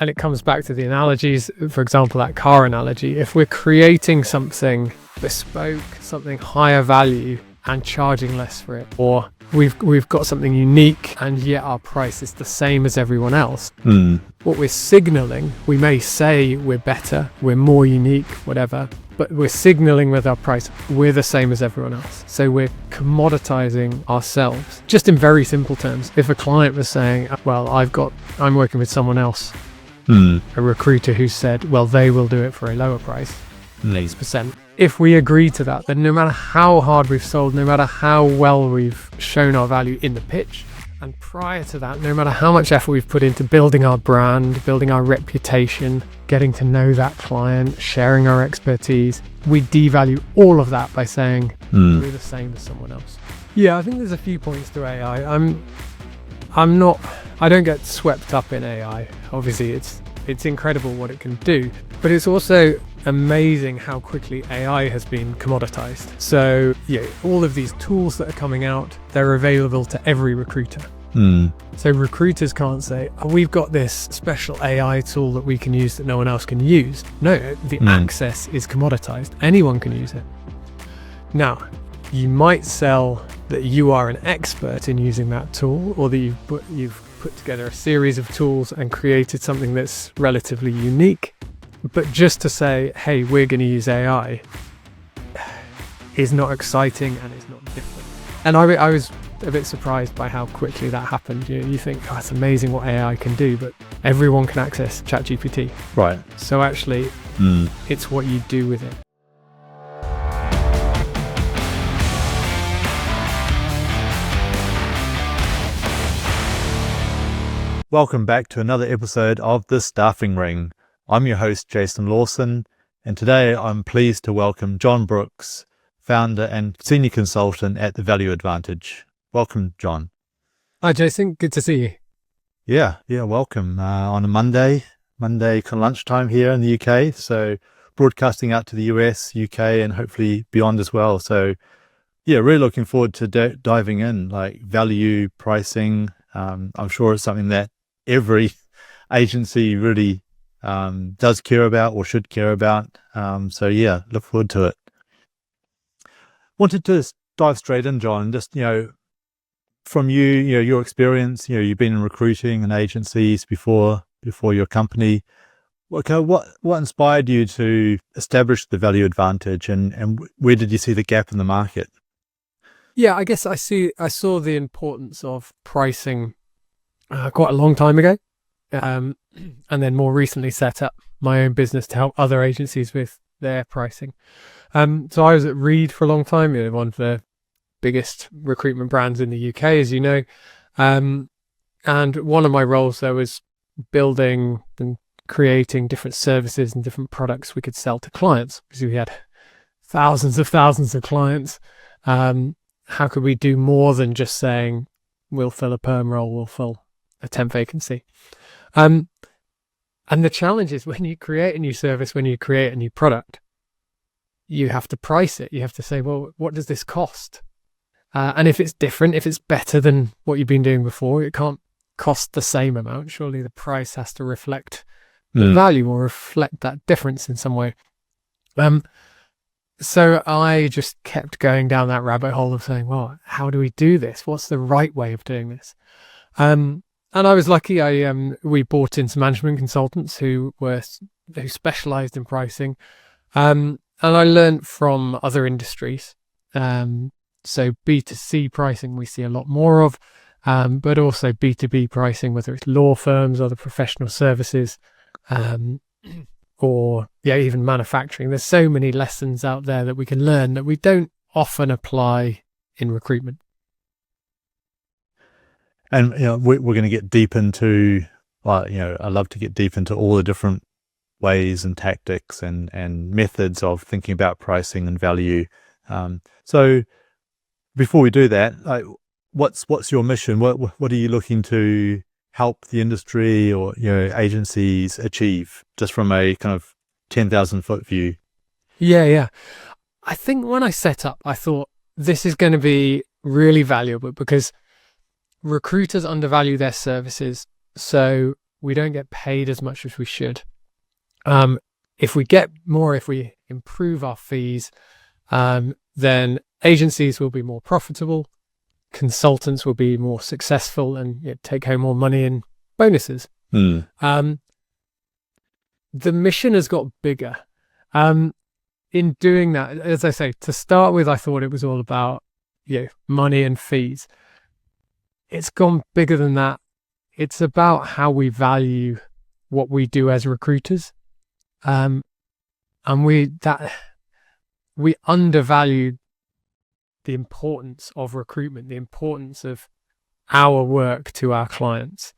And it comes back to the analogies, for example, that car analogy. If we're creating something bespoke, something higher value and charging less for it, or we've got something unique and yet our price is the same as everyone else, what we're signaling, we may say we're better, we're more unique, whatever, but we're signaling with our price, we're the same as everyone else. So we're commoditizing ourselves. Just in very simple terms, if a client was saying, well, I'm working with someone else, a recruiter who said, well, they will do it for a lower price, X percent. If we agree to that, then no matter how hard we've sold, no matter how well we've shown our value in the pitch, and prior to that, no matter how much effort we've put into building our brand, building our reputation, getting to know that client, sharing our expertise, we devalue all of that by saying we're the same as someone else. Yeah, I think there's a few points to AI. I don't get swept up in AI. Obviously, it's incredible what it can do, but it's also amazing how quickly AI has been commoditized. So yeah, all of these tools that are coming out, they're available to every recruiter. So recruiters can't say, oh, we've got this special AI tool that we can use that no one else can use. No, the access is commoditized. Anyone can use it. Now, you might sell that you are an expert in using that tool, or that you've put together a series of tools and created something that's relatively unique. But just to say, hey, we're going to use AI is not exciting and it's not different. And I was a bit surprised by how quickly that happened. You think, oh, it's amazing what AI can do, but everyone can access ChatGPT. Right. So actually, it's what you do with it. Welcome back to another episode of The Staffing Ring. I'm your host, Jason Lawson, and today I'm pleased to welcome Jon Brooks, founder and senior consultant at The Value Advantage. Welcome, Jon. Hi, Jason. Good to see you. Yeah, welcome. On a Monday kind of lunchtime here in the UK, so broadcasting out to the US, UK, and hopefully beyond as well. So yeah, really looking forward to diving in, like value pricing. I'm sure it's something that every agency really does care about or should care about. So yeah, look forward to it. Wanted to dive straight in, Jon, just, from your experience, you've been in recruiting and agencies before your company. Okay, what inspired you to establish the Value Advantage, and where did you see the gap in the market? Yeah, I guess I saw the importance of pricing quite a long time ago, and then more recently set up my own business to help other agencies with their pricing. So I was at Reed for a long time, one of the biggest recruitment brands in the UK, as you know. And one of my roles there was building and creating different services and different products we could sell to clients, because we had thousands of clients. How could we do more than just saying, we'll fill a perm role, we'll fill a temp vacancy? And the challenge is, when you create a new service, when you create a new product, you have to price it. You have to say, well, what does this cost? And if it's different, if it's better than what you've been doing before, it can't cost the same amount. Surely the price has to reflect the value or reflect that difference in some way. So I just kept going down that rabbit hole of saying, well, how do we do this? What's the right way of doing this? And I was lucky. We brought in some management consultants who specialized in pricing. And I learned from other industries. So B2C pricing we see a lot more of, but also B2B pricing, whether it's law firms, other professional services, or even manufacturing. There's so many lessons out there that we can learn that we don't often apply in recruitment. And we're going to get deep into, I love to get deep into all the different ways and tactics and methods of thinking about pricing and value. So before we do that, what's your mission? What are you looking to help the industry or agencies achieve, just from a kind of 10,000 foot view? Yeah. I think when I set up, I thought this is going to be really valuable because recruiters undervalue their services. So we don't get paid as much as we should. If we get more, if we improve our fees, then agencies will be more profitable, consultants will be more successful, and take home more money in bonuses. The mission has got bigger. In doing that, as I say, to start with, I thought it was all about money and fees. It's gone bigger than that. It's about how we value what we do as recruiters, and we undervalue the importance of recruitment, the importance of our work to our clients.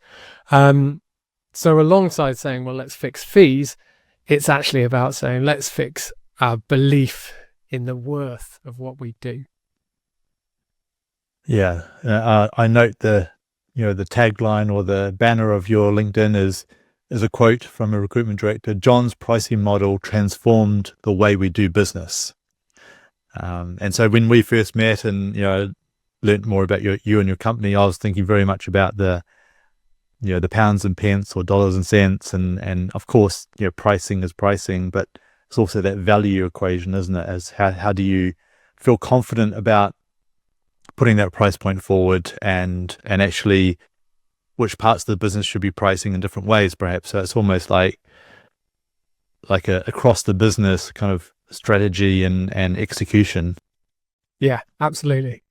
So alongside saying, well, let's fix fees, it's actually about saying, let's fix our belief in the worth of what we do. Yeah, I note the tagline or the banner of your LinkedIn is a quote from a recruitment director: "Jon's pricing model transformed the way we do business." And so when we first met and learnt more about you and your company, I was thinking very much about the pounds and pence or dollars and cents, and of course pricing is pricing, but it's also that value equation, isn't it? As how do you feel confident about putting that price point forward, and actually which parts of the business should be pricing in different ways, perhaps. So it's almost like a across the business kind of strategy and execution. Yeah, absolutely.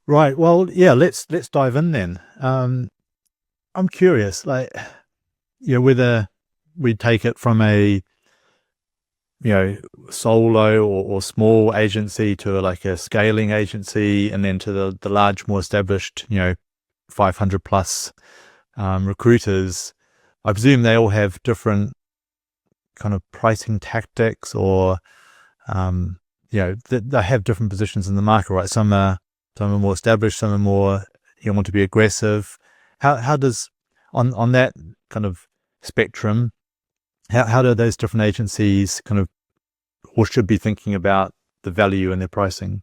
Right. Well, yeah, let's dive in then. I'm curious, whether we take it from a solo or small agency to a scaling agency, and then to the large, more established 500 plus recruiters. I presume they all have different kind of pricing tactics, or they have different positions in the market, right? Some are more established, some are more want to be aggressive. How does on that kind of spectrum, how do those different agencies kind of, or should be thinking about the value in their pricing?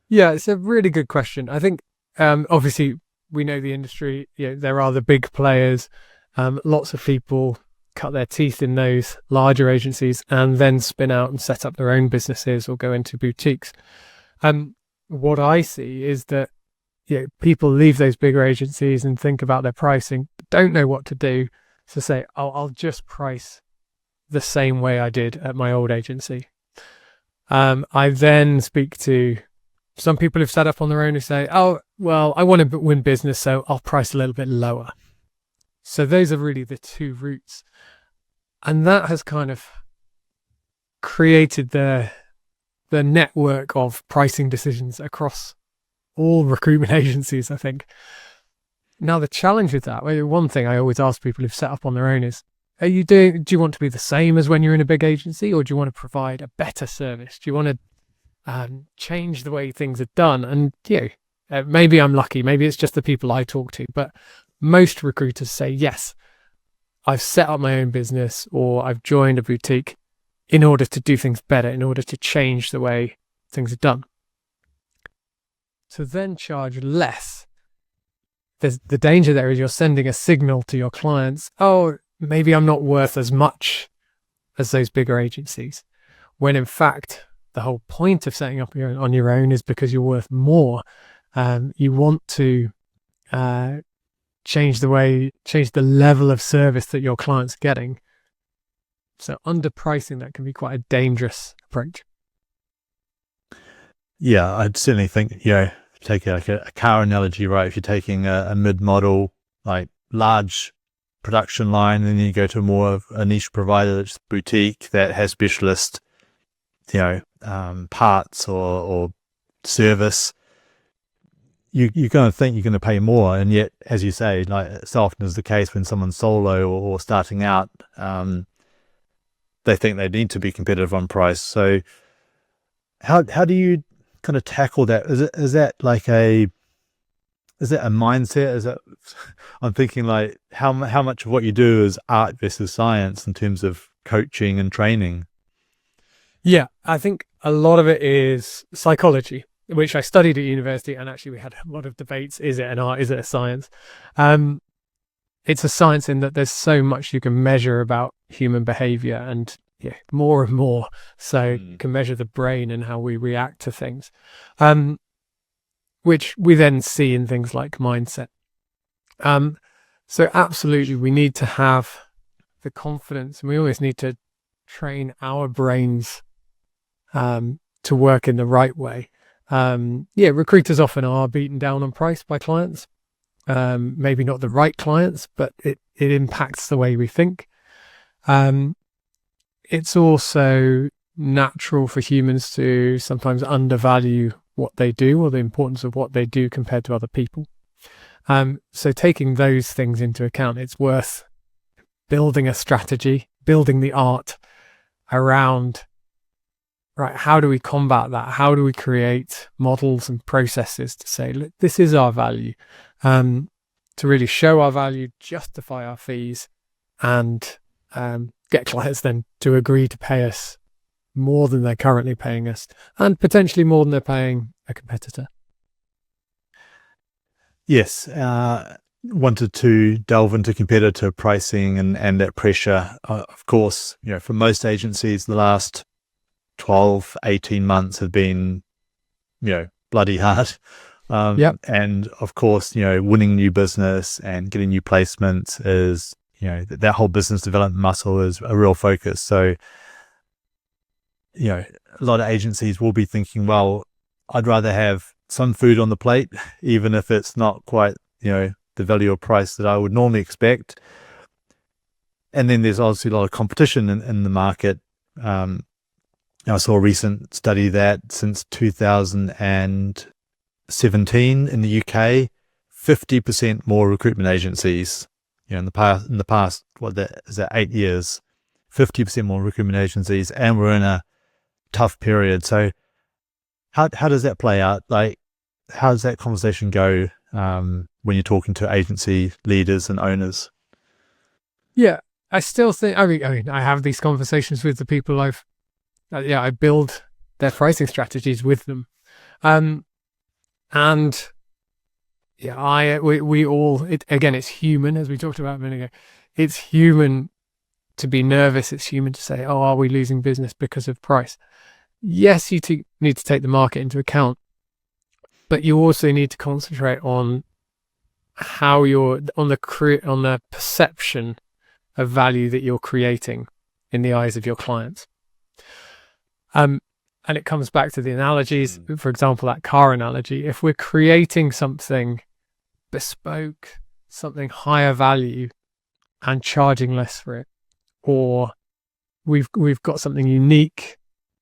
Yeah, it's a really good question. I think obviously we know the industry. There are the big players. Lots of people cut their teeth in those larger agencies and then spin out and set up their own businesses or go into boutiques. What I see is that people leave those bigger agencies and think about their pricing, but don't know what to do. So say, I'll just price the same way I did at my old agency. I then speak to some people who've set up on their own who say, oh, well, I want to win business, so I'll price a little bit lower. So those are really the two routes. And that has kind of created the network of pricing decisions across all recruitment agencies, I think. Now, the challenge with that, one thing I always ask people who've set up on their own is, do you want to be the same as when you're in a big agency, or do you want to provide a better service? Do you want to change the way things are done? And maybe I'm lucky, maybe it's just the people I talk to, but most recruiters say, yes, I've set up my own business, or I've joined a boutique in order to do things better, in order to change the way things are done. To then charge less, the danger there is you're sending a signal to your clients, oh, maybe I'm not worth as much as those bigger agencies, when in fact the whole point of setting up on your own is because you're worth more. You want to change the level of service that your client's getting. So underpricing, that can be quite a dangerous approach. Yeah, I'd certainly think, take a car analogy, right? If you're taking a mid-model, large production line, and then you go to more of a niche provider that's boutique that has specialist, parts or service, you're going to think you're going to pay more. And yet, as you say, so often is the case when someone's solo or starting out, they think they need to be competitive on price. So how do you kind of tackle that? Is that a mindset? I'm thinking how much of what you do is art versus science in terms of coaching and training? Yeah, I think a lot of it is psychology. which I studied at university, and actually we had a lot of debates. Is it an art? Is it a science? It's a science in that there's so much you can measure about human behavior, and more and more. So you can measure the brain and how we react to things, which we then see in things like mindset. So absolutely, we need to have the confidence, and we always need to train our brains to work in the right way. Recruiters often are beaten down on price by clients. Maybe not the right clients, but it impacts the way we think. It's also natural for humans to sometimes undervalue what they do or the importance of what they do compared to other people. So taking those things into account, it's worth building a strategy, building the art around, right, how do we combat that? How do we create models and processes to say, look, this is our value, to really show our value, justify our fees, and get clients then to agree to pay us more than they're currently paying us, and potentially more than they're paying a competitor. Yes. Wanted to delve into competitor pricing and that pressure. Of course, for most agencies, the last 12, 18 months have been, bloody hard. And of course, winning new business and getting new placements is, that whole business development muscle is a real focus. So, a lot of agencies will be thinking, well, I'd rather have some food on the plate, even if it's not quite, the value or price that I would normally expect. And then there's obviously a lot of competition in the market. I saw a recent study that since 2017 in the UK, 50% more recruitment agencies. In the past, what is that, 8 years, 50% more recruitment agencies, and we're in a tough period. So how does that play out? Like, how does that conversation go when you're talking to agency leaders and owners? Yeah, I still think, I mean, I have these conversations with the people I build their pricing strategies with them. We all, again, it's human, as we talked about a minute ago. It's human to be nervous. It's human to say, oh, are we losing business because of price? Yes, you need to take the market into account, but you also need to concentrate on how on the perception of value that you're creating in the eyes of your clients. And it comes back to the analogies. For example, that car analogy. If we're creating something bespoke, something higher value, and charging less for it, or we've got something unique,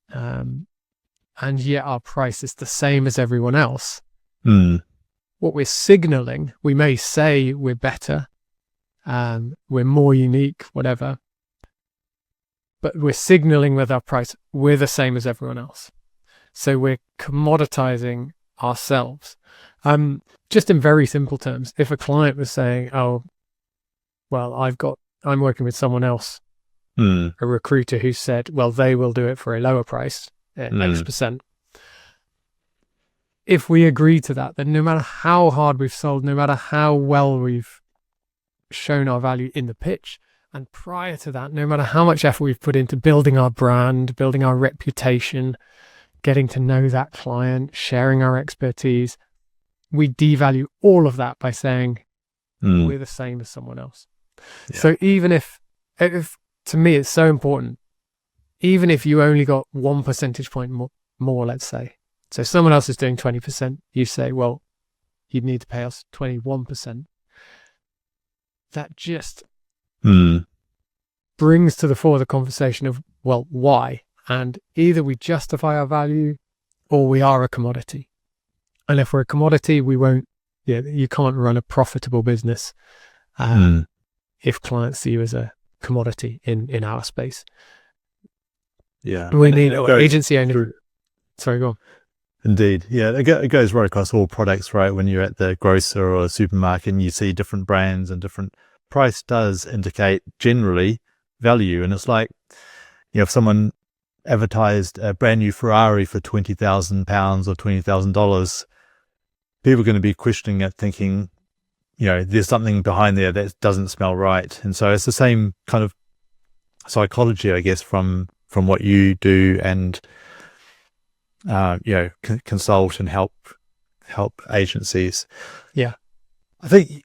and yet our price is the same as everyone else. What we're signaling, we may say we're better, we're more unique, whatever, but we're signaling with our price, we're the same as everyone else. So we're commoditizing ourselves. Just in very simple terms, if a client was saying, oh, well, I'm working with someone else, a recruiter who said, well, they will do it for a lower price, X%. If we agree to that, then no matter how hard we've sold, no matter how well we've shown our value in the pitch, and prior to that, no matter how much effort we've put into building our brand, building our reputation, getting to know that client, sharing our expertise, we devalue all of that by saying we're the same as someone else. Yeah. So even if to me, it's so important, even if you only got 1 percentage point more, let's say, so someone else is doing 20%, you say, well, you'd need to pay us 21%. That just brings to the fore the conversation of, well, why? And either we justify our value or we are a commodity. And if we're a commodity, we won't, you can't run a profitable business if clients see you as a commodity in our space. Yeah. We need agency owners. Sorry, go on. Indeed. Yeah, it goes right across all products, right? When you're at the grocer or a supermarket and you see different brands and different price does indicate generally value. And it's like, if someone advertised a brand new Ferrari for £20,000 or $20,000, people are going to be questioning it, thinking, there's something behind there that doesn't smell right. And so it's the same kind of psychology, I guess, from what you do and consult and help agencies. Yeah. I think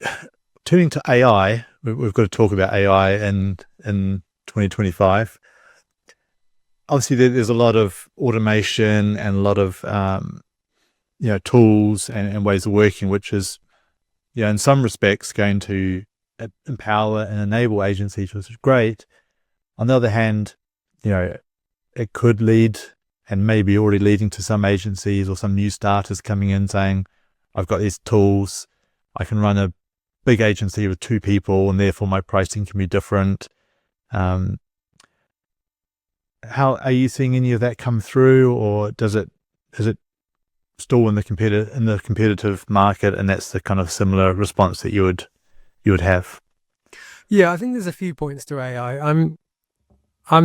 turning to AI, we've got to talk about AI in 2025. Obviously, there's a lot of automation and a lot of tools and ways of working, which is in some respects going to empower and enable agencies, which is great. On the other hand, it could lead, and maybe already leading, to some agencies or some new starters coming in saying, I've got these tools, I can run a big agency with 2 people and therefore my pricing can be different. How are you seeing any of that come through, or is it still in the competitive market, and that's the kind of similar response that you would have? Yeah, I think there's a few points to AI. I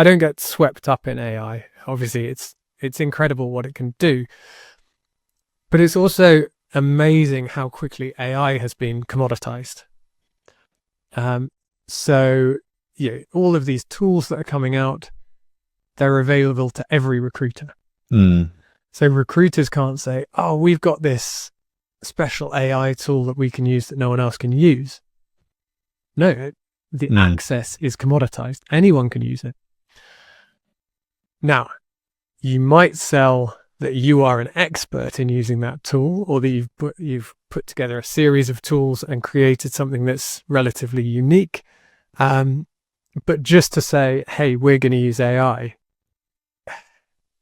don't get swept up in AI. Obviously, it's incredible what it can do, but it's also amazing how quickly AI has been commoditized. So all of these tools that are coming out, they're available to every recruiter. So recruiters can't say, oh, we've got this special AI tool that we can use that no one else can use. No, the access is commoditized. Anyone can use it. Now, you might sell that you are an expert in using that tool, or that you've put together a series of tools and created something that's relatively unique. But just to say, hey, we're going to use AI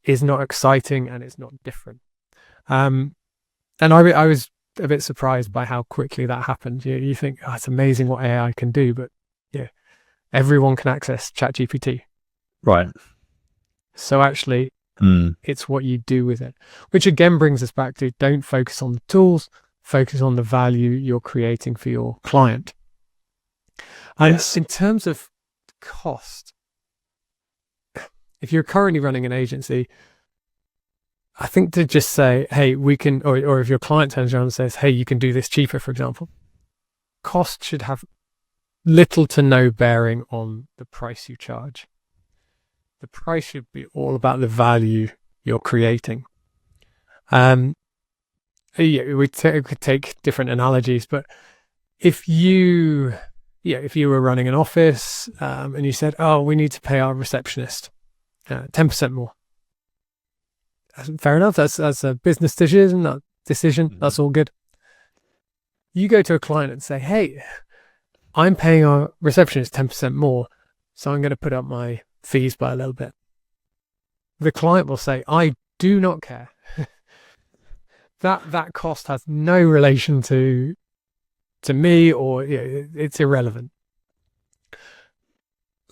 is not exciting, and it's not different. And I was a bit surprised by how quickly that happened. You think, oh, it's amazing what AI can do, but everyone can access ChatGPT. Right. So actually, it's what you do with it, which again brings us back to, don't focus on the tools, focus on the value you're creating for your client. And Yes. in terms of cost, if you're currently running an agency, I think to just say, hey, we can, or if your client turns around and says, hey, you can do this cheaper, for example, cost should have little to no bearing on the price you charge. The price should be all about the value you're creating. We could take different analogies, but if you were running an office and you said, oh, we need to pay our receptionist 10% more. Fair enough. That's a business decision. That's all good. You go to a client and say, hey, I'm paying our receptionist 10% more, so I'm going to put up my fees by a little bit. The client will say, I do not care. That cost has no relation to me, or it's irrelevant.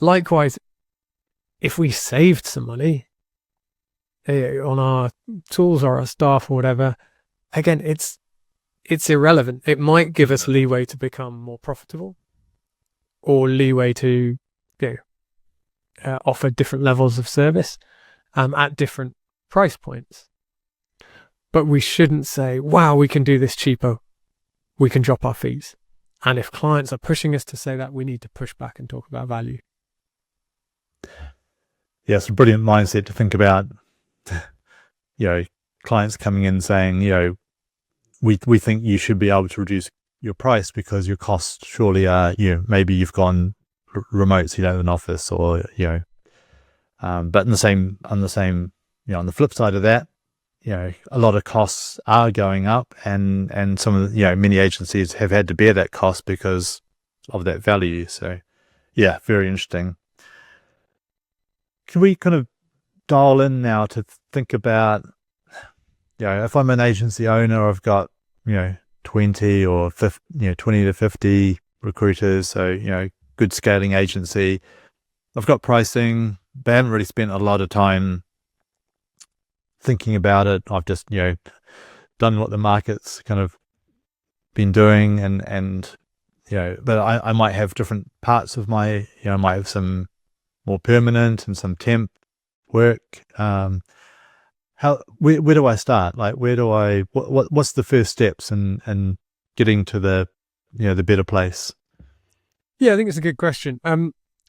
Likewise, if we saved some money on our tools or our staff or whatever, again, it's irrelevant. It might give us leeway to become more profitable, or leeway to offer different levels of service at different price points. But we shouldn't say, wow, we can do this cheaper, we can drop our fees. And if clients are pushing us to say that, we need to push back and talk about value. Yeah, it's a brilliant mindset to think about. Clients coming in saying, we think you should be able to reduce your price because your costs surely are, maybe you've gone remote, so you don't have an office, or but on the flip side of that, a lot of costs are going up, and some of the, many agencies have had to bear that cost because of that value. So yeah, very interesting. Can we kind of dial in now to think about, if I'm an agency owner, I've got 20 or 50, 20 to 50 recruiters, so good scaling agency. I've got pricing, but I haven't really spent a lot of time thinking about it. I've just done what the market's kind of been doing, and but I might have different parts of my, I might have some more permanent and some temp work? Where do I start? Like, what's the first steps in getting to the better place? Yeah, I think it's a good question.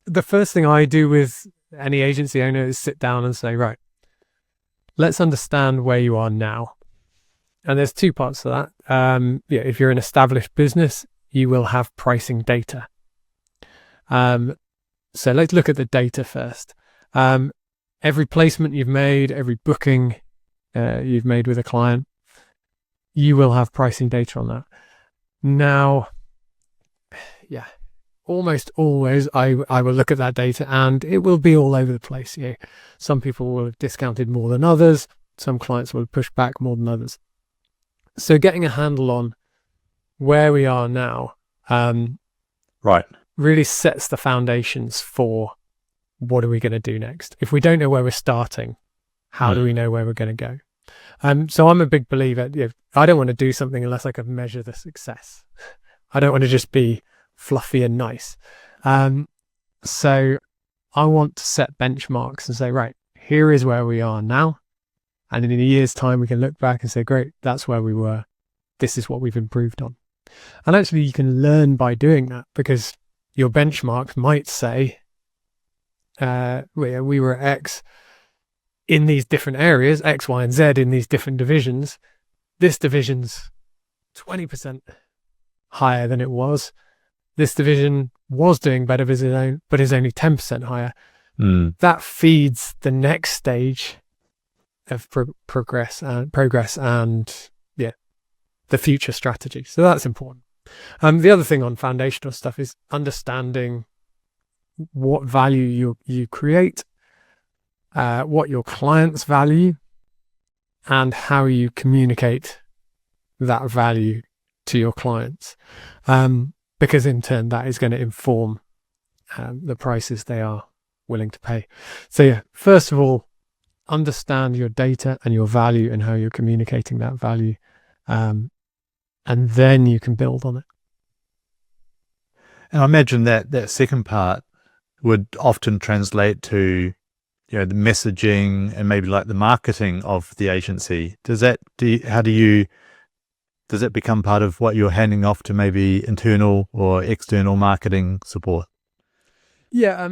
The first thing I do with any agency owner is sit down and say, right, let's understand where you are now. And there's two parts to that. If you're an established business, you will have pricing data. So let's look at the data first. Every placement you've made, every booking you've made with a client, you will have pricing data on that. Now, almost always I will look at that data and it will be all over the place. Some people will have discounted more than others. Some clients will push back more than others. So getting a handle on where we are now, right, really sets the foundations for what are we going to do next. If we don't know where we're starting, how do we know where we're going to go? So I'm a big believer. I don't want to do something unless I can measure the success. I don't want to just be fluffy and nice. So I want to set benchmarks and say, right, here is where we are now. And in a year's time, we can look back and say, great, that's where we were. This is what we've improved on. And actually, you can learn by doing that, because your benchmark might say, we were X in these different areas, X, Y, and Z in these different divisions. This division's 20% higher than it was. This division was doing better, but is only 10% higher. That feeds the next stage of progress and the future strategy. So that's important. The other thing on foundational stuff is understanding what value you create, what your clients value, and how you communicate that value to your clients. Because in turn, that is going to inform the prices they are willing to pay. So first of all, understand your data and your value and how you're communicating that value. And then you can build on it. And I imagine that second part would often translate to, the messaging and maybe like the marketing of the agency. Does that become part of what you're handing off to maybe internal or external marketing support? Yeah,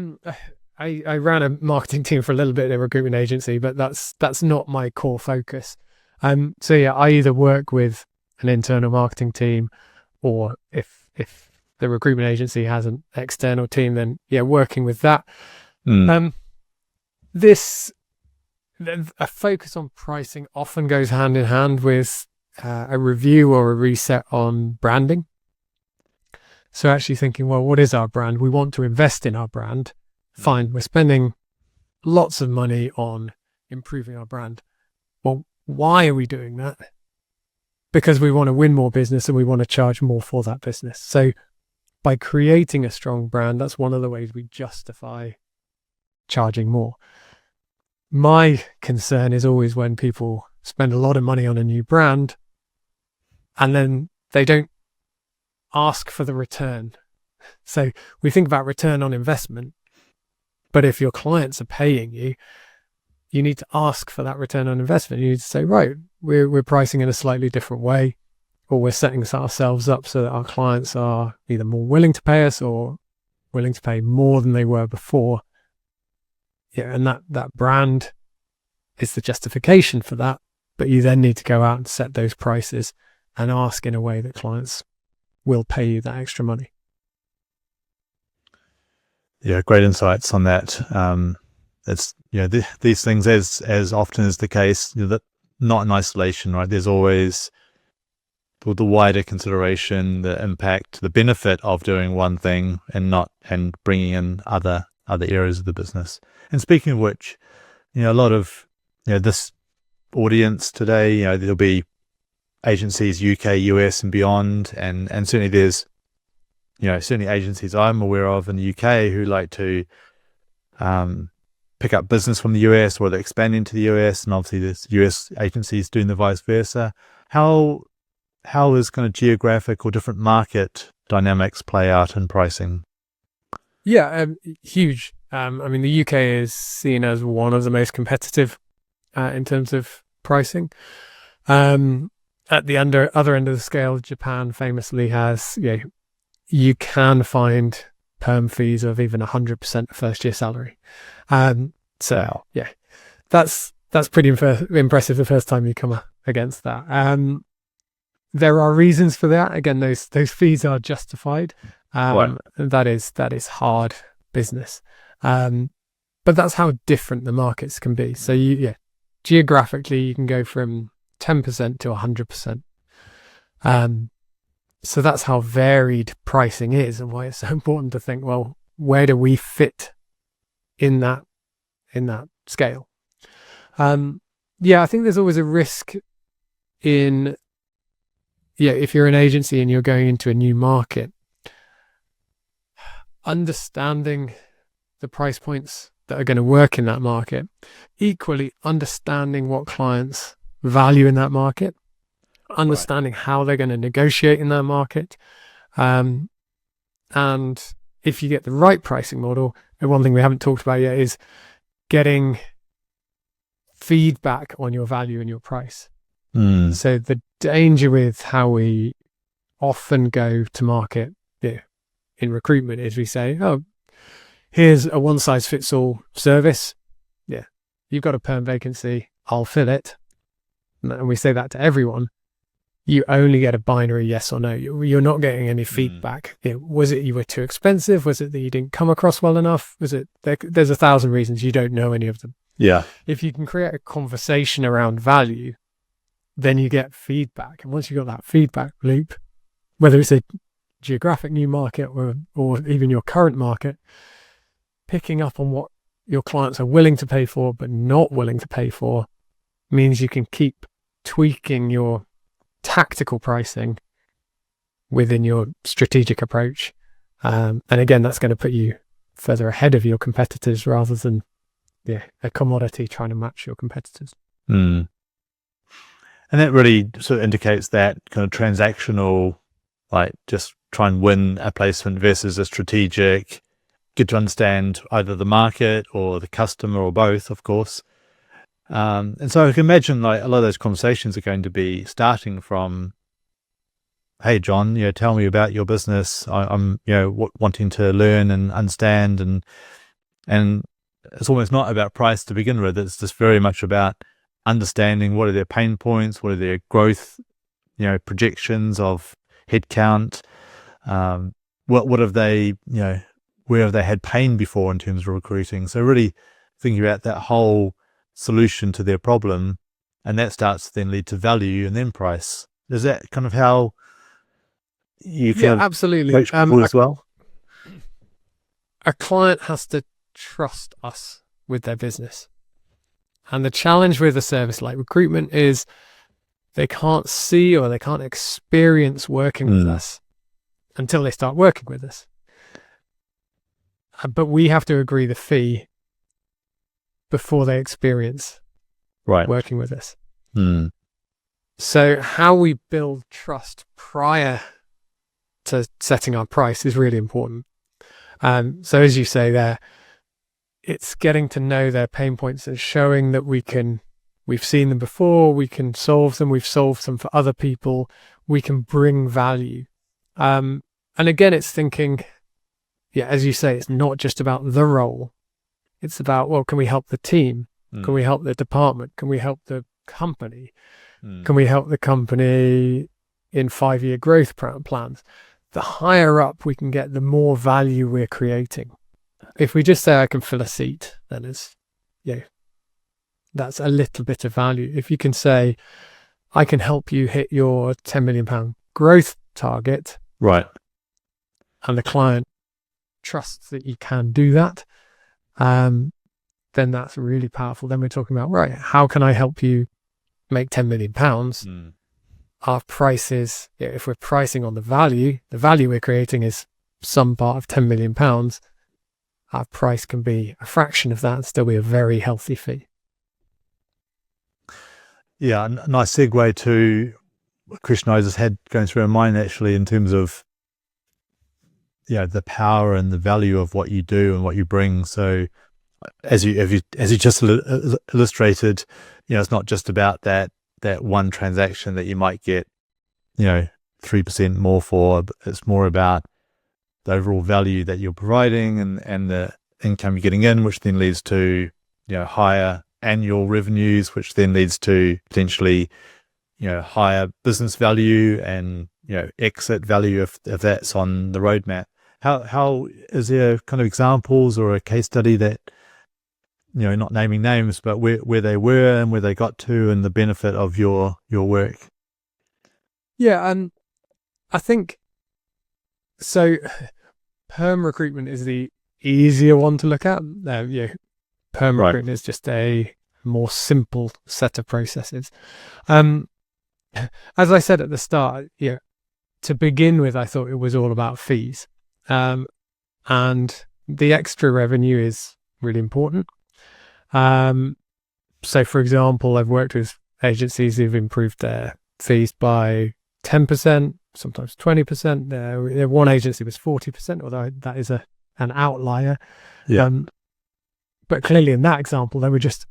I ran a marketing team for a little bit in a recruitment agency, but that's not my core focus. So I either work with an internal marketing team, or if the recruitment agency has an external team, then working with that. A focus on pricing often goes hand in hand with a review or a reset on branding. So actually thinking, well, what is our brand? We want to invest in our brand. Fine, we're spending lots of money on improving our brand. Well, why are we doing that? Because we want to win more business and we want to charge more for that business. So by creating a strong brand, that's one of the ways we justify charging more. My concern is always when people spend a lot of money on a new brand and then they don't ask for the return. So we think about return on investment, but if your clients are paying you, you need to ask for that return on investment. You need to say, right, we're pricing in a slightly different way, or we're setting ourselves up so that our clients are either more willing to pay us or willing to pay more than they were before. And that brand is the justification for that. But you then need to go out and set those prices and ask in a way that clients will pay you that extra money. Yeah, great insights on that. It's these things, as often is the case, that not in isolation, right? There's always the wider consideration, the impact, the benefit of doing one thing and bringing in other areas of the business. And speaking of which, a lot of this audience today, there'll be agencies UK, US, and beyond, and certainly there's certainly agencies I'm aware of in the UK who like to pick up business from the US, or they're expanding to the US, and obviously there's US agencies doing the vice versa. How is kind of geographic or different market dynamics play out in pricing? Yeah, huge. I mean, the UK is seen as one of the most competitive in terms of pricing. At the other end of the scale, Japan famously has, you can find perm fees of even 100% of first year salary. So yeah, that's pretty impressive the first time you come against that. There are reasons for that. Again, those fees are justified. That is hard business. But that's how different the markets can be. So geographically you can go from 10% to 100%. So that's how varied pricing is, and why it's so important to think, well, where do we fit in that scale? I think there's always a risk in, if you're an agency and you're going into a new market, understanding the price points that are going to work in that market, equally understanding what clients value in that market, understanding how they're going to negotiate in that market. And if you get the right pricing model, and one thing we haven't talked about yet is getting feedback on your value and your price. So the danger with how we often go to market in recruitment is we say, oh, here's a one-size-fits-all service. Yeah, you've got a perm vacancy, I'll fill it. And we say that to everyone. You only get a binary yes or no. You're not getting any feedback. Was it you were too expensive? Was it that you didn't come across well enough? Was it there's 1,000 reasons, you don't know any of them. Yeah. If you can create a conversation around value, then you get feedback. And once you've got that feedback loop, whether it's a geographic new market or even your current market, picking up on what your clients are willing to pay for but not willing to pay for means you can keep tweaking your tactical pricing within your strategic approach. And again, that's going to put you further ahead of your competitors rather than a commodity trying to match your competitors. And that really sort of indicates that kind of transactional, like just try and win a placement versus a strategic, get to understand either the market or the customer or both, of course. And so I can imagine like a lot of those conversations are going to be starting from, hey, Jon, tell me about your business. I'm wanting to learn and understand, and it's almost not about price to begin with. It's just very much about understanding what are their pain points, what are their growth, projections of headcount, what have they, where have they had pain before in terms of recruiting. So really thinking about that whole solution to their problem, and that starts to then lead to value and then price. Is that kind of how you can absolutely coach people as well? A client has to trust us with their business. And the challenge with a service like recruitment is they can't see or they can't experience working with us until they start working with us. But we have to agree the fee before they experience working with us. So how we build trust prior to setting our price is really important. So as you say there, it's getting to know their pain points and showing that we've seen them before, we can solve them, we've solved them for other people, we can bring value. And again, it's thinking, as you say, it's not just about the role. It's about, well, can we help the team? Can we help the department? Can we help the company? Can we help the company in 5-year growth plans? The higher up we can get, the more value we're creating. If we just say I can fill a seat, then it's, that's a little bit of value. If you can say, I can help you hit your £10 million growth target. Right. And the client trusts that you can do that. Then that's really powerful. Then we're talking about, right, how can I help you make £10 million? Our prices, if we're pricing on the value we're creating is some part of £10 million. Our price can be a fraction of that and still be a very healthy fee. Yeah, a nice segue to a question I just had going through my mind actually, in terms of the power and the value of what you do and what you bring. So as you just illustrated, it's not just about that one transaction that you might get 3% more for, but it's more about the overall value that you're providing and the income you're getting in, which then leads to higher annual revenues, which then leads to potentially higher business value and exit value if that's on the roadmap. How is there kind of examples or a case study that not naming names, but where they were and where they got to and the benefit of your work? Yeah, I think so. Perm recruitment is the easier one to look at. Perm Right. recruitment is just a more simple set of processes. As I said at the start, to begin with, I thought it was all about fees, and the extra revenue is really important. So, for example, I've worked with agencies who've improved their fees by 10%, sometimes 20%. One agency was 40%, although that is an outlier. Yeah. But clearly in that example, they were just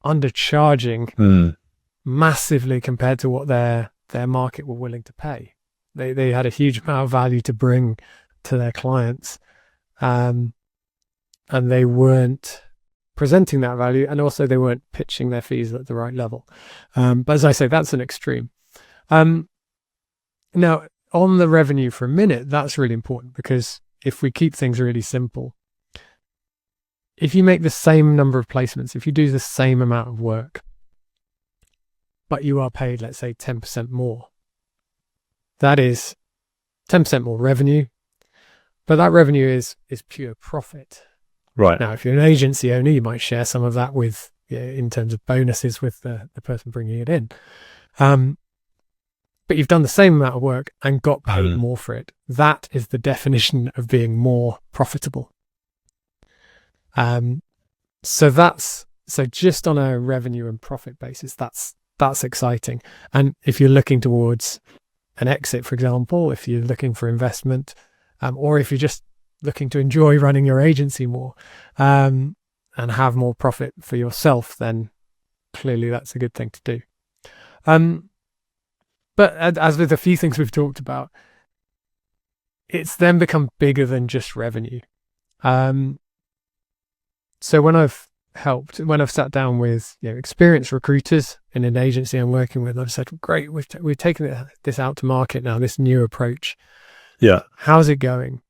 undercharging massively compared to what their market were willing to pay. They had a huge amount of value to bring to their clients, and they weren't presenting that value, and also they weren't pitching their fees at the right level. But as I say, that's an extreme. Now, on the revenue for a minute, that's really important, because if we keep things really simple, if you make the same number of placements, if you do the same amount of work, but you are paid, let's say, 10% more, that is 10% more revenue, but that revenue is pure profit. Right. Now, if you're an agency owner, you might share some of that with, in terms of bonuses, with the person bringing it in. But you've done the same amount of work and got paid more for it. That is the definition of being more profitable. So just on a revenue and profit basis, that's exciting. And if you're looking towards an exit, for example, if you're looking for investment, or if you're just looking to enjoy running your agency more, and have more profit for yourself, then clearly that's a good thing to do. But as with a few things we've talked about, it's then become bigger than just revenue. So when I've sat down with experienced recruiters in an agency I'm working with, I've said, great, we've taken this out to market now, this new approach. Yeah. How's it going?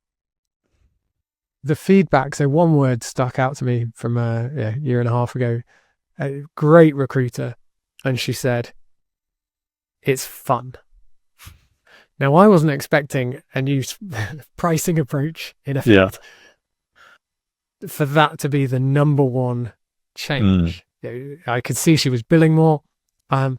The feedback, so one word stuck out to me from a year and a half ago. A great recruiter, and she said, it's fun. Now, I wasn't expecting a new pricing approach, in effect, for that to be the number one change. I could see she was billing more, but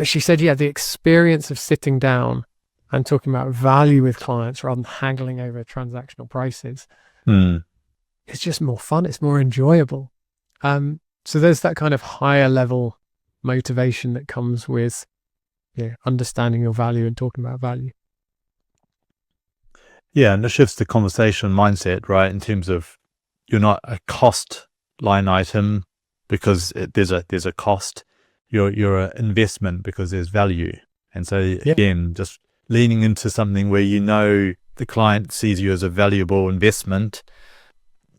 she said, the experience of sitting down and talking about value with clients rather than haggling over transactional prices, it's just more fun. It's more enjoyable. So there's that kind of higher level motivation that comes with understanding your value and talking about value. Yeah, and it shifts the conversation mindset, right? In terms of you're not a cost line item because there's a cost. You're an investment because there's value. And so again, just leaning into something where the client sees you as a valuable investment.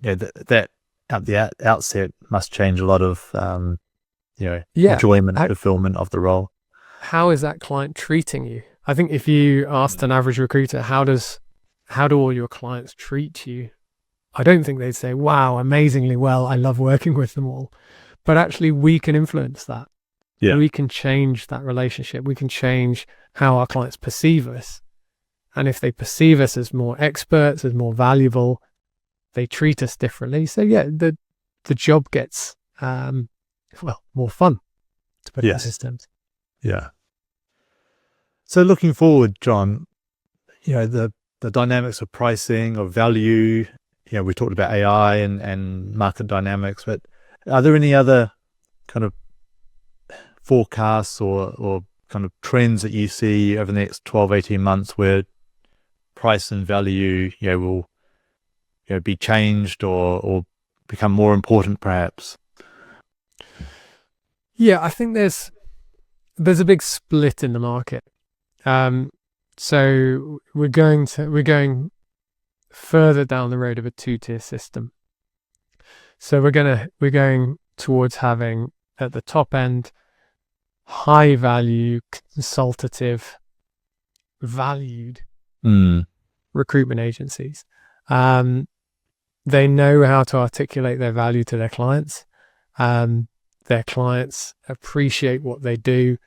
That at the outset must change a lot of enjoyment and fulfillment of the role. How is that client treating you? I think if you asked an average recruiter, how do all your clients treat you? I don't think they'd say, wow, amazingly well, I love working with them all. But actually, we can influence that. Yeah. We can change that relationship. We can change how our clients perceive us. And if they perceive us as more experts, as more valuable, they treat us differently. So the job gets more fun, to put it in systems. Yeah. So looking forward, Jon, the dynamics of pricing, of value, we talked about AI and market dynamics, but are there any other kind of forecasts or kind of trends that you see over the next 12, 18 months where price and value, will be changed or become more important, perhaps? Yeah, I think there's a big split in the market. So we're going further down the road of a two-tier system. So we're going towards having at the top end high value, consultative, valued recruitment agencies. They know how to articulate their value to their clients. Their clients appreciate what they do,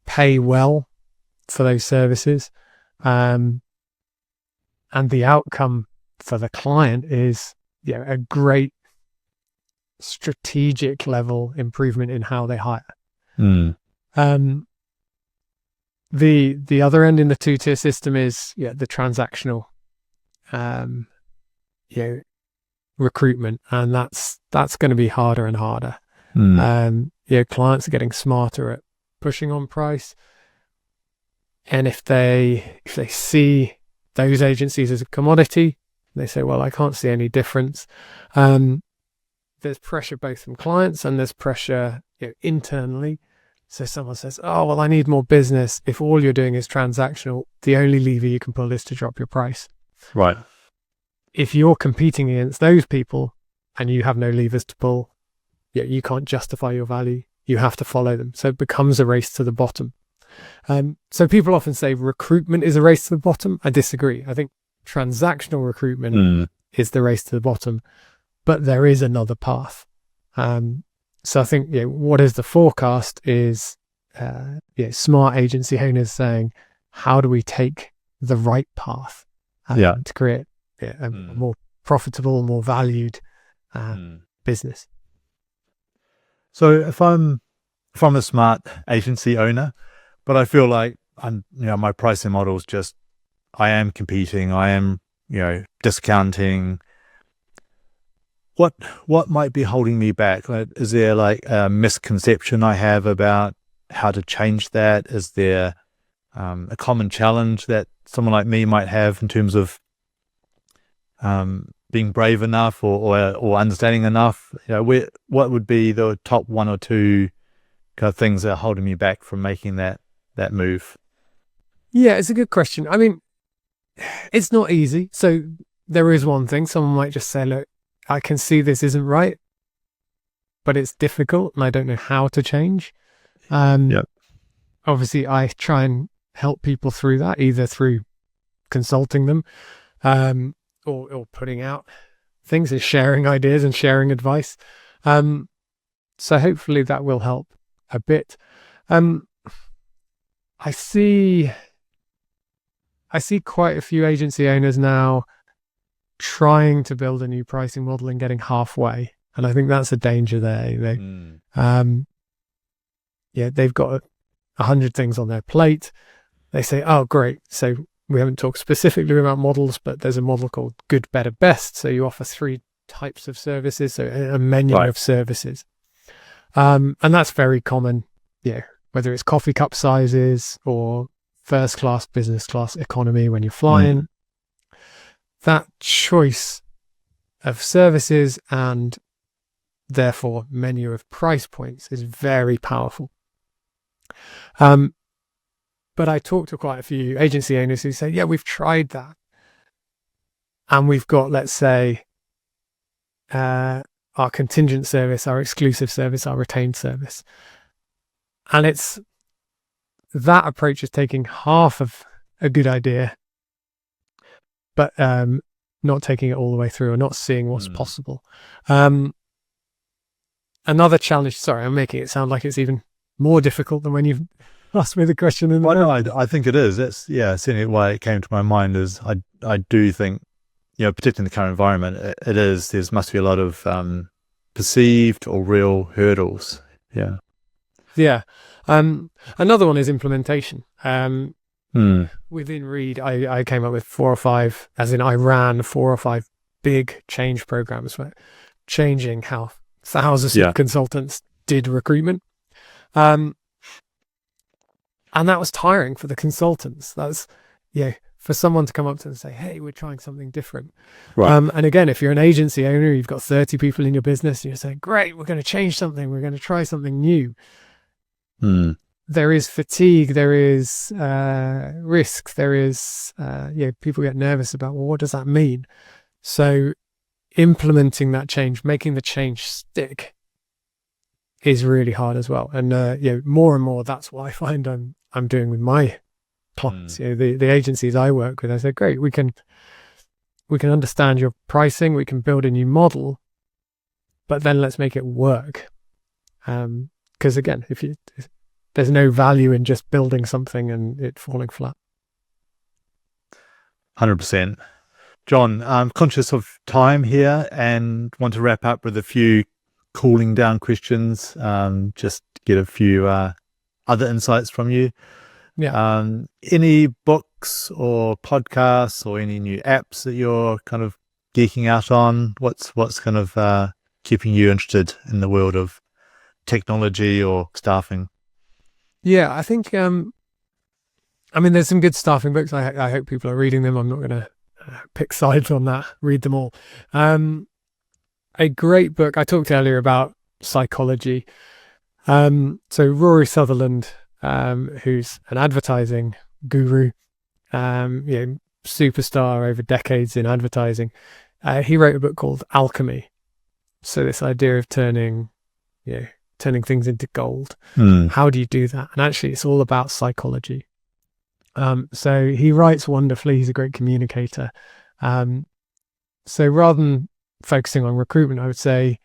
pay well for those services, and the outcome for the client is a great strategic level improvement in how they hire. The other end in the two-tier system is the transactional recruitment, and that's going to be harder and harder. Clients are getting smarter at pushing on price, and if they see those agencies as a commodity, they say, well, I can't see any difference. There's pressure both from clients and there's pressure internally. So someone says, oh, well, I need more business. If all you're doing is transactional, the only lever you can pull is to drop your price. Right. If you're competing against those people and you have no levers to pull, you can't justify your value. You have to follow them. So it becomes a race to the bottom. So people often say recruitment is a race to the bottom. I disagree. I think transactional recruitment is the race to the bottom, but there is another path. So I think what is the forecast is smart agency owners saying, how do we take the right path to create a more profitable, more valued business? So if I'm a smart agency owner, but I feel like my pricing model is just, I am competing, I am discounting. What might be holding me back? Is there like a misconception I have about how to change that? Is there a common challenge that someone like me might have in terms of being brave enough or understanding enough? What would be the top one or two kind of things that are holding me back from making that move? Yeah, it's a good question. I mean, it's not easy. So there is one thing. Someone might just say, look, I can see this isn't right, but it's difficult and I don't know how to change. Obviously, I try and help people through that, either through consulting them or putting out things and sharing ideas and sharing advice. So hopefully that will help a bit. I see quite a few agency owners now trying to build a new pricing model and getting halfway, and I think that's a danger there. They've got 100 things on their plate. They say, oh great, so we haven't talked specifically about models, but there's a model called good, better, best. So you offer 3 types of services, so a menu of services, and that's very common. Whether it's coffee cup sizes or first class, business class, economy when you're flying. That choice of services and therefore menu of price points is very powerful. But I talk to quite a few agency owners who say, we've tried that. And we've got, let's say, our contingent service, our exclusive service, our retained service. And it's that approach is taking half of a good idea, but not taking it all the way through or not seeing what's possible. Another challenge, sorry, I'm making it sound like it's even more difficult than when you've asked me the question. I think it is. That's certainly why it came to my mind is I do think, particularly in the current environment, there must be a lot of perceived or real hurdles. Another one is implementation. Within Reed, I came up with 4 or 5, as in I ran 4 or 5 big change programs for changing how thousands of consultants did recruitment. And that was tiring for the consultants. That's, for someone to come up to and say, hey, we're trying something different. Right. And again, if you're an agency owner, you've got 30 people in your business, and you're saying, great, we're going to change something, we're going to try something new. There is fatigue, there is risk, there is, people get nervous about, well, what does that mean? So implementing that change, making the change stick is really hard as well. And, more and more, that's what I find I'm doing with my clients. The agencies I work with, I say, great, we can understand your pricing, we can build a new model, but then let's make it work. Because again, if there's no value in just building something and it falling flat. 100%. Jon, I'm conscious of time here and want to wrap up with a few cooling down questions, just to get a few other insights from you. Yeah. Any books or podcasts or any new apps that you're kind of geeking out on? What's kind of keeping you interested in the world of technology or staffing? Yeah, I think, there's some good staffing books. I hope people are reading them. I'm not going to pick sides on that. Read them all. A great book, I talked earlier about psychology. So Rory Sutherland, who's an advertising guru, superstar over decades in advertising, he wrote a book called Alchemy. So this idea of turning things into gold. How do you do that? And actually, it's all about psychology. So he writes wonderfully. He's a great communicator. So rather than focusing on recruitment, I would say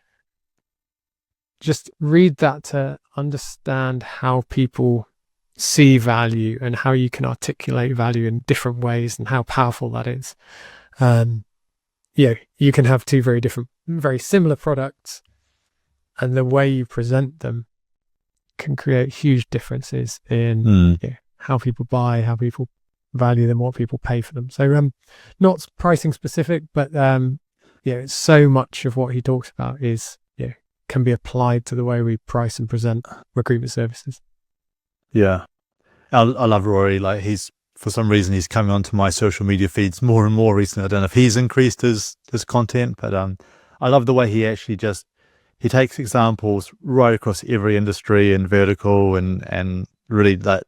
just read that to understand how people see value and how you can articulate value in different ways and how powerful that is. You can have two very similar products, and the way you present them can create huge differences in how people buy, how people value them, what people pay for them. So not pricing specific, but so much of what he talks about is can be applied to the way we price and present recruitment services. Yeah. I love Rory. Like, for some reason he's coming onto my social media feeds more and more recently. I don't know if he's increased his content, but I love the way he actually he takes examples right across every industry and vertical and really that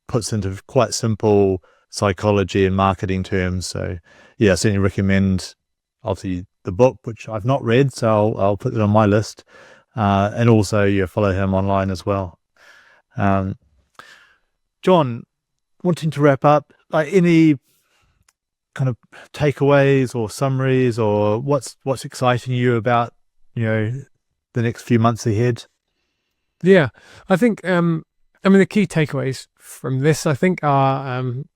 puts into quite simple psychology and marketing terms. So yeah, I certainly recommend obviously the book, which I've not read, so I'll put it on my list. And also follow him online as well. Jon, wanting to wrap up, like any kind of takeaways or summaries or what's exciting you about, the next few months ahead? Yeah, I think, the key takeaways from this, I think, are, and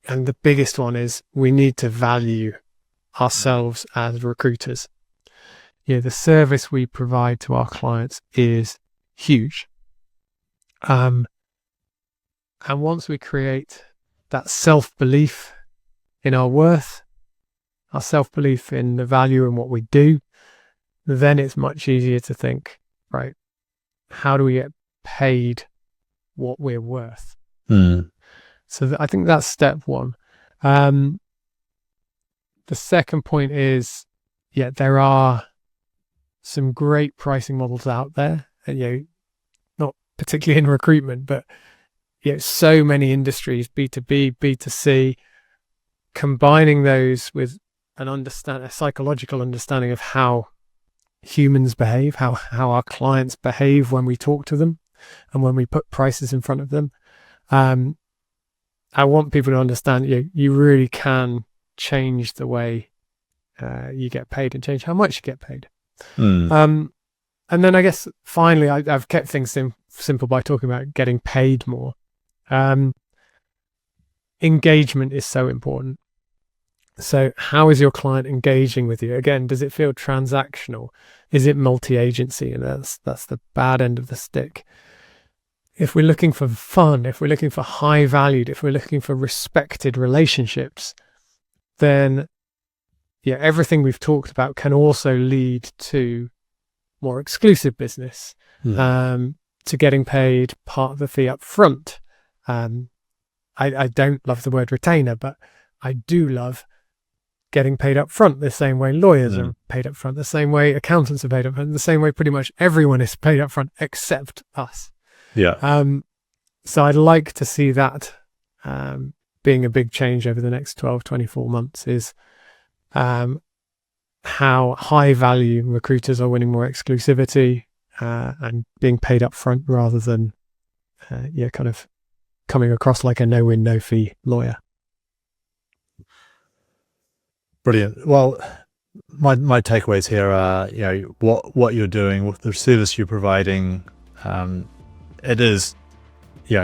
the biggest one is we need to value ourselves as recruiters. The service we provide to our clients is huge. And once we create that self-belief in our worth, our self-belief in the value in what we do, then it's much easier to think, right, how do we get paid what we're worth? So I think that's step one. The second point is, there are some great pricing models out there, not particularly in recruitment, but so many industries, B2B, B2C, combining those with a psychological understanding of how humans behave, how our clients behave when we talk to them and when we put prices in front of them. I want people to understand you really can change the way you get paid and change how much you get paid. And then I guess finally, I've kept things simple by talking about getting paid more. Engagement is so important. So how is your client engaging with you? Again, does it feel transactional? Is it multi-agency? And that's the bad end of the stick. If we're looking for fun, if we're looking for high valued, if we're looking for respected relationships, then everything we've talked about can also lead to more exclusive business, to getting paid part of the fee up front. I don't love the word retainer, but I do love getting paid up front the same way lawyers are paid up front, the same way accountants are paid up front, the same way pretty much everyone is paid up front except us. Yeah. So I'd like to see that being a big change over the next 12, 24 months is how high value recruiters are winning more exclusivity and being paid up front rather than kind of coming across like a no-win, no-fee lawyer. Brilliant. Well, my takeaways here are, what you're doing with the service you're providing. It is,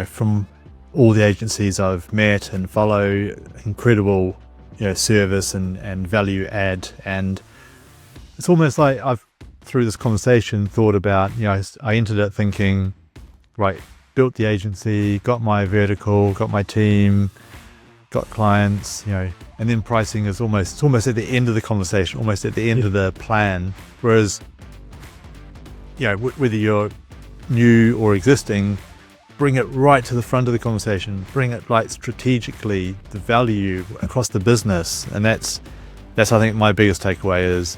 from all the agencies I've met and follow, incredible, service and value add. And it's almost like I've, through this conversation, thought about, I entered it thinking, right, built the agency, got my vertical, got my team, got clients, and then pricing is almost at the end of the conversation, almost at the end of the plan. Whereas, whether you're new or existing, bring it right to the front of the conversation, bring it like strategically, the value across the business. And that's I think my biggest takeaway is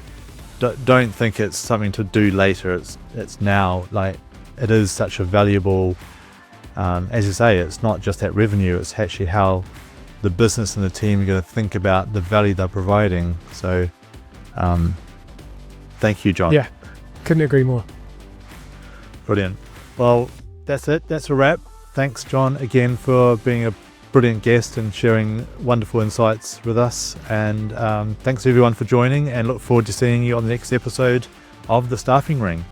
don't think it's something to do later. It's now. Like, it is such a valuable, as you say, it's not just that revenue, it's actually how the business and the team are going to think about the value they're providing. So thank you, Jon. Yeah, couldn't agree more. Brilliant. Well, that's it. That's a wrap. Thanks, Jon, again for being a brilliant guest and sharing wonderful insights with us. And thanks everyone for joining, and look forward to seeing you on the next episode of The Staffing Ring.